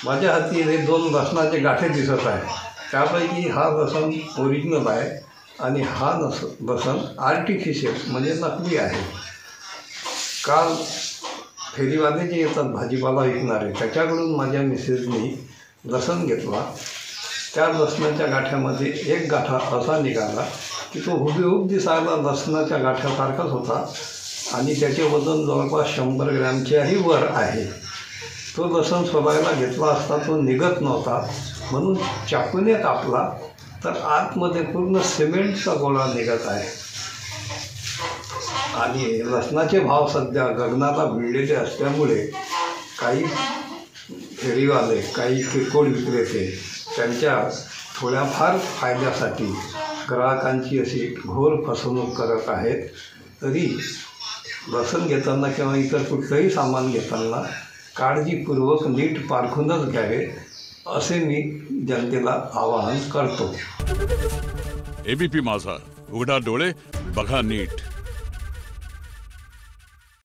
माझ्या हाती हे 2 लसणाचे गाठे दिसत आहे. त्यापैकी हा लसण ओरिजिनल आहे आणि हा लसण आर्टिफिशियल म्हणजे नकली आहे. काल फेरीवाले जे येतात भाजीपाला विकणारे त्याच्याकडून माझ्या मिसेसनी लसण घेतला. त्या लसणाच्या गाठ्यामध्ये एक गाठा असा निघाला की तो हुबेहूब दिसायला लसणाच्या गाठ्यासारखाच होता आणि त्याचे वजन जवळपास 100 ग्रॅमच्याही वर आहे. तो लसण सोलायला घेतला असता तो निघत नव्हता, म्हणून चाकूने कापला तर आतमध्ये पूर्ण सिमेंटचा गोळा निघत आहे. आणि लसणाचे भाव सध्या गगनाला भिडलेले असल्यामुळे काही फेरीवाले, काही किरकोळ विक्रेते त्यांच्या थोड्याफार फायद्यासाठी ग्राहकांची अशी घोर फसवणूक करत आहेत. तरी लसण घेताना किंवा इतर कुठलंही सामान घेताना काळजीपूर्वक नीट पारखूनच घ्यावे असे मी जनतेला आवाहन करतो. एबीपी माझा, उघडा डोळे बघा नीट.